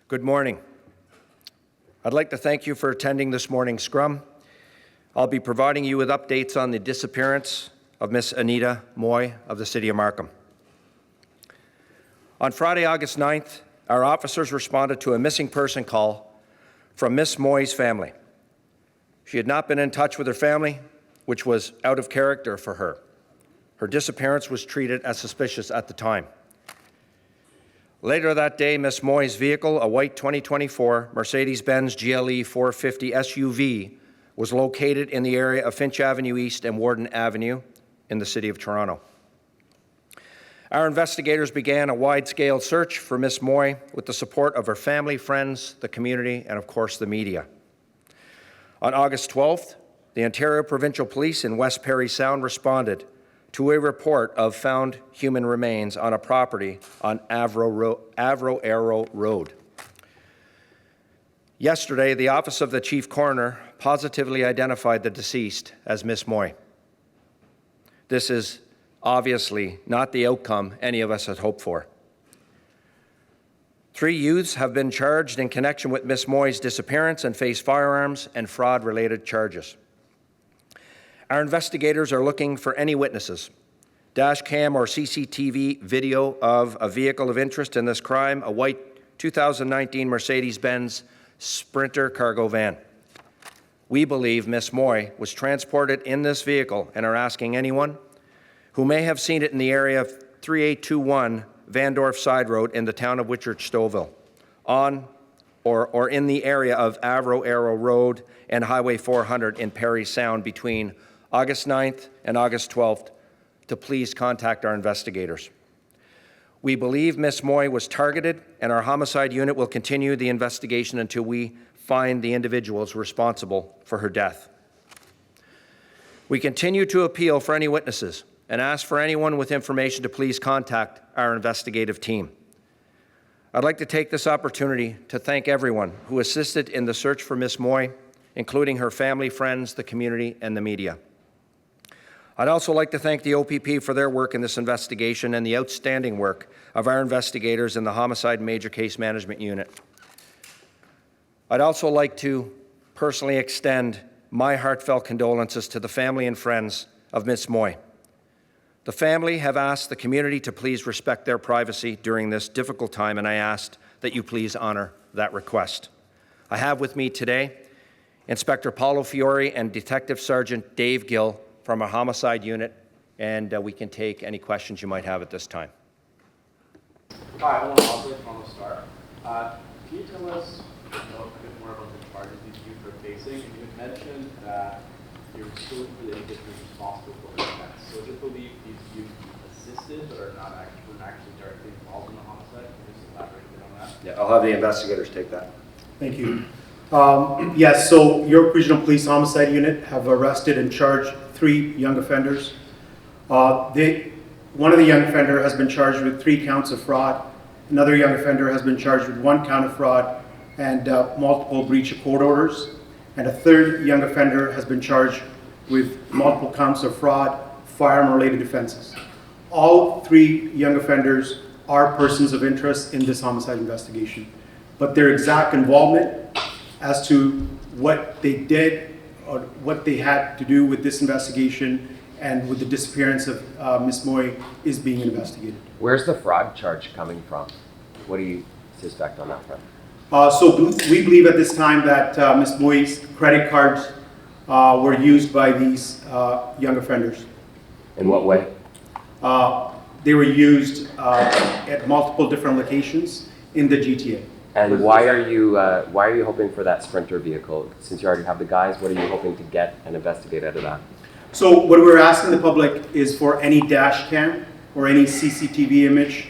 Good morning. I'd like to thank you for attending this morning's scrum. I'll be providing you with updates on the disappearance of Miss Anita MUI of the City of Markham. On Friday, August 9th, our officers responded to a missing person call from Miss MUI's family. She had not been in touch with her family, which was out of character for her. Her disappearance was treated as suspicious at the time. Later that day, Miss MUI's vehicle, a white 2024 Mercedes-Benz GLE450 SUV, was located in the area of Finch Avenue East and Warden Avenue in the City of Toronto. Our investigators began a wide-scale search for Miss MUI with the support of her family, friends, the community, and of course the media. On August 12th, the Ontario Provincial Police in West Parry Sound responded to a report of found human remains on a property on Avro Road. Yesterday, the Office of the Chief Coroner positively identified the deceased as Miss MUI. This is obviously not the outcome any of us had hoped for. 3 youths have been charged in connection with Miss MUI's disappearance and face firearms and fraud-related charges. Our investigators are looking for any witnesses, dash cam or CCTV video of a vehicle of interest in this crime, a white 2019 Mercedes-Benz Sprinter cargo van. We believe Miss MUI was transported in this vehicle and are asking anyone who may have seen it in the area of 3821 Vandorf Side Road in the town of Whitchurch-Stouffville, on or in the area of Avro Road and Highway 400 in Parry Sound between August 9th and August 12th to please contact our investigators. We believe Miss MUI was targeted, and our homicide unit will continue the investigation until we find the individuals responsible for her death. We continue to appeal for any witnesses and ask for anyone with information to please contact our investigative team. I'd like to take this opportunity to thank everyone who assisted in the search for Miss MUI, including her family, friends, the community, and the media. I'd also like to thank the OPP for their work in this investigation and the outstanding work of our investigators in the Homicide Major Case Management Unit. I'd also like to personally extend my heartfelt condolences to the family and friends of Miss MUI. The family have asked the community to please respect their privacy during this difficult time, and I asked that you please honor that request. I have with me today Inspector Paulo Fiore and Detective Sergeant Dave Gill from our homicide unit, and we can take any questions you might have at this time. Hi, I'm almost start. Can you tell us a bit more about the charges these youth are facing? You had mentioned that you're still the individuals responsible for the offense. So is it believed these youth assisted but are not actually directly involved in the homicide? Can you just elaborate a bit on that? Yeah, I'll have the investigators take that. Thank you. Yes, so York Regional Police Homicide Unit have arrested and charged 3 young offenders. One of the young offender has been charged with 3 counts of fraud. Another young offender has been charged with 1 count of fraud and multiple breach of court orders. And a third young offender has been charged with multiple counts of fraud, firearm-related offenses. All 3 young offenders are persons of interest in this homicide investigation, but their exact involvement as to what they did or what they had to do with this investigation and with the disappearance of Ms. MUI is being investigated. Where's the fraud charge coming from? What do you suspect on that front? So we believe at this time that Ms. MUI's credit cards were used by these young offenders. In what way? They were used at multiple different locations in the GTA. And why are you hoping for that Sprinter vehicle? Since you already have the guys, what are you hoping to get and investigate out of that? So what we're asking the public is for any dash cam or any CCTV image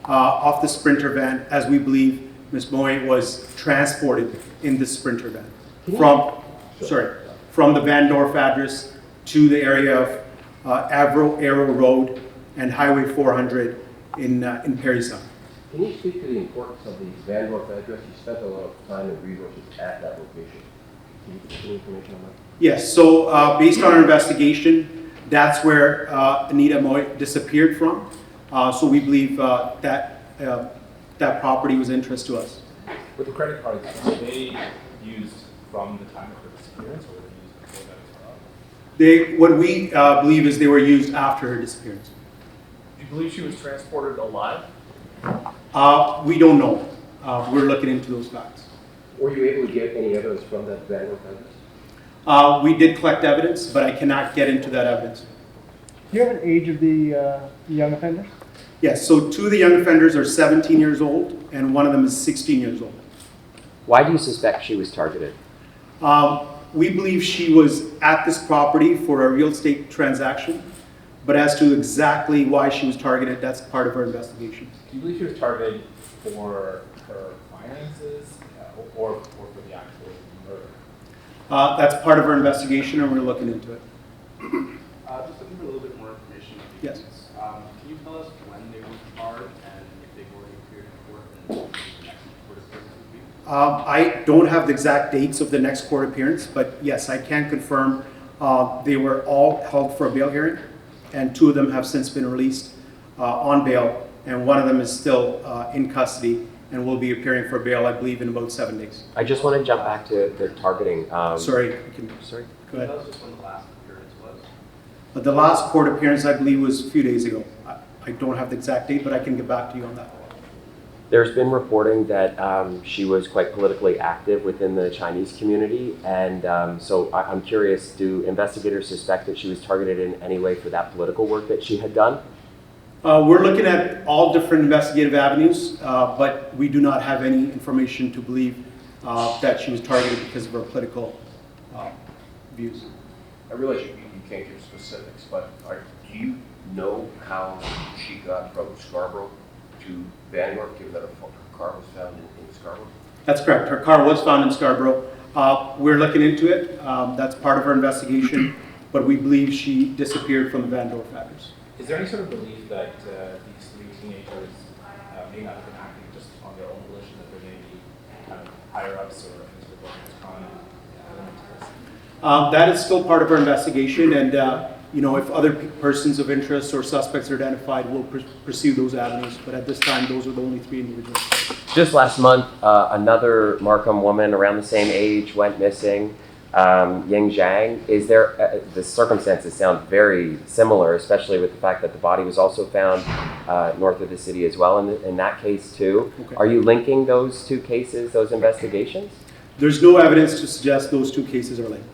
off the Sprinter van, as we believe Ms. MUI was transported in the Sprinter van from the Vandorf address to the area of Avro Road and Highway 400 in Parry Sound. Can you speak to the importance of the Vandorf address? You spent a lot of time and resources at that location. Can you give any information on that? Yes, so based on our investigation, that's where Anita MUI disappeared from. So we believe that property was of interest to us. With the credit cards, were they used from the time of her disappearance, or were they used before that as well? What we believe is they were used after her disappearance. Do you believe she was transported alive? We don't know. We're looking into those facts. Were you able to get any evidence from that vandal address? We did collect evidence, but I cannot get into that evidence. Do you have an age of the young offenders? Yes, so two of the young offenders are 17 years old, and one of them is 16 years old. Why do you suspect she was targeted? We believe she was at this property for a real estate transaction, but as to exactly why she was targeted, that's part of our investigation. Do you believe she was targeted for her finances or for the actual murder? That's part of our investigation, and we're looking into it. Just looking for a little bit more information. Yes. Can you tell us when they were charged and if they've already appeared in court and what the next court appearance would be? I don't have the exact dates of the next court appearance, but yes, I can confirm they were all held for a bail hearing, and two of them have since been released on bail, and one of them is still in custody and will be appearing for bail, I believe, in about 7 days. I just want to jump back to the targeting. Sorry. Sorry. Go Can you ahead. tell us just when the last appearance was? The last court appearance, I believe, was a few days ago. I don't have the exact date, but I can get back to you on that. There's been reporting that she was quite politically active within the Chinese community, and so I'm curious, do investigators suspect that she was targeted in any way for that political work that she had done? We're looking at all different investigative avenues, but we do not have any information to believe that she was targeted because of her political views. I realize you can't give specifics, but do you know how she got from Scarborough to Bangor, given that her car was found in Scarborough? That's correct. Her car was found in Scarborough. We're looking into it. That's part of our investigation, but we believe she disappeared from the Van Dorp address. Is there any sort of belief that these three teenagers may not have been acting just on their own volition, that there may be kind of higher-ups or crime element to this? That is still part of our investigation, and if other persons of interest or suspects are identified, we'll pursue those avenues. But at this time, those are the only three individuals. Just last month, another Markham woman around the same age went missing. Ying Zhang. Is there, the circumstances sound very similar, especially with the fact that the body was also found north of the city as well in that case too. Okay. Are you linking those two cases, those investigations? There's no evidence to suggest those two cases are linked.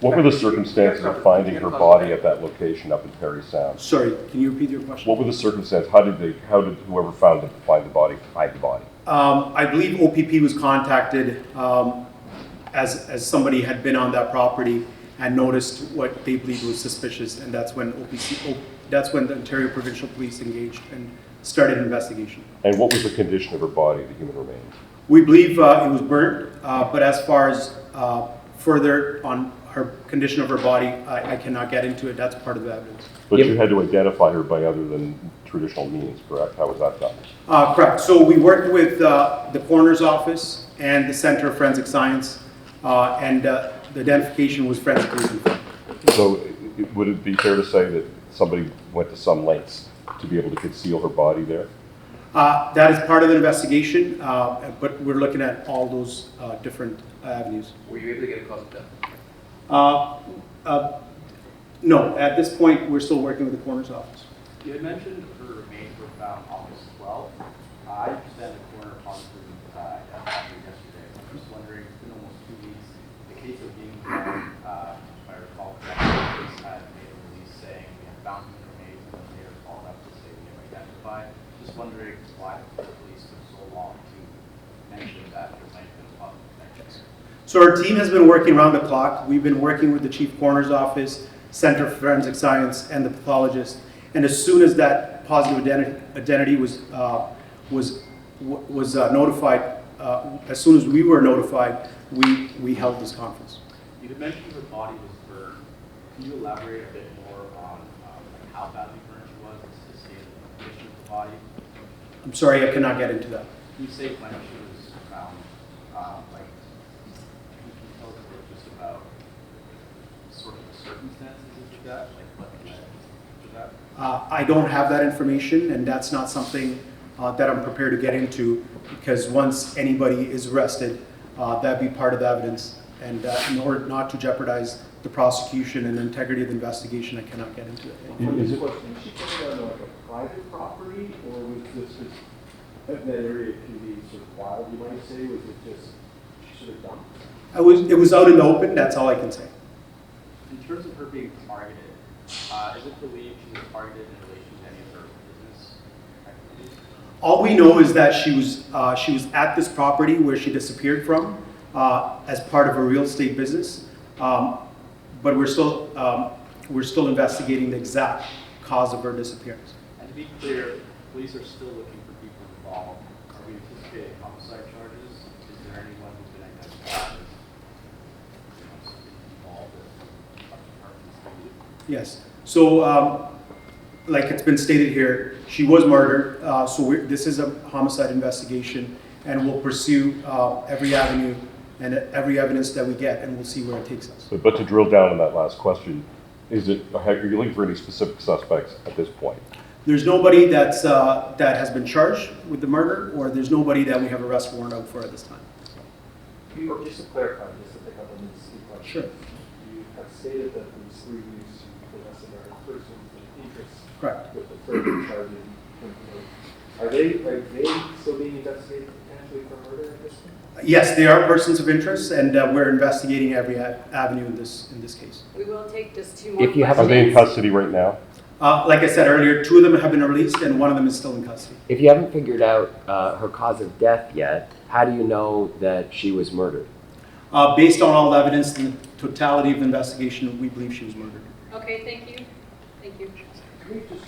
What were the circumstances of finding her body at that location up in Parry Sound? Sorry, can you repeat your question? What were the circumstances? How did whoever found it find the body, hide the body? I believe OPP was contacted as somebody had been on that property and noticed what they believed was suspicious, and that's when the Ontario Provincial Police engaged and started an investigation. And what was the condition of her body, the human remains? We believe it was burnt, but as far as further on her condition of her body, I cannot get into it. That's part of the evidence. But you had to identify her by other than traditional means, correct? How was that done? Correct. So we worked with the coroner's office and the Center of Forensic Science, and the identification was forensically confirmed. So would it be fair to say that somebody went to some lengths to be able to conceal her body there? That is part of the investigation, but we're looking at all those different avenues. Were you able to get a cause of death? No, at this point, we're still working with the coroner's office. You had mentioned her remains were found August 12th. I understand the coroner positively yesterday. I'm just wondering, it's been almost 2 weeks. The case of being found, if I recall correctly, the police had made a release saying we have found human remains, and then later followed up to say we have identified. Just wondering why the police took so long to mention that there might have been a positive connection. So our team has been working around the clock. We've been working with the Chief Coroner's office, Center for Forensic Science, and the pathologist. And as soon as that positive identity was notified, as soon as we were notified, we held this conference. You had mentioned her body was burned. Can you elaborate a bit more on how badly burned she was, the state of the condition of the body? I'm sorry, I cannot get into that. Can you say when she was found, like, can you tell us a bit just about sort of the circumstances of that, like what led to that? I don't have that information, and that's not something that I'm prepared to get into, because once anybody is arrested, that'd be part of the evidence. And in order not to jeopardize the prosecution and the integrity of the investigation, I cannot get into it. Is it- Question, was she put it on like a private property, or was this just, that area can be sort of wild, you might say, was it just, she sort of dumped? It was out in the open, that's all I can say. In terms of her being targeted, is it believed she was targeted in relation to any of her business activities? All we know is that she was at this property where she disappeared from as part of a real estate business, but we're still investigating the exact cause of her disappearance. And to be clear, police are still looking for people involved. Are we anticipating homicide charges? Is there anyone who's been identified as involved in department's? Yes. So, like it's been stated here, she was murdered. This is a homicide investigation, and we'll pursue every avenue and every evidence that we get, and we'll see where it takes us. But to drill down on that last question, are you looking for any specific suspects at this point? There's nobody that has been charged with the murder, or there's nobody that we have a arrest warrant out for at this time. Just to clarify, just to pick up on this question. Sure. You have stated that these three youths who were arrested are persons of interest. Correct. With the third charge in Are they still being investigated potentially for murder at this point? Yes, they are persons of interest, and we're investigating every avenue in this case. We will take just 2 more If you have Are they in questions. custody right now? Like I said earlier, 2 of them have been released, and 1 of them is still in custody. If you haven't figured out her cause of death yet, how do you know that she was murdered? Based on all the evidence and the totality of the investigation, we believe she was murdered. Okay, thank you. Thank you. Can we just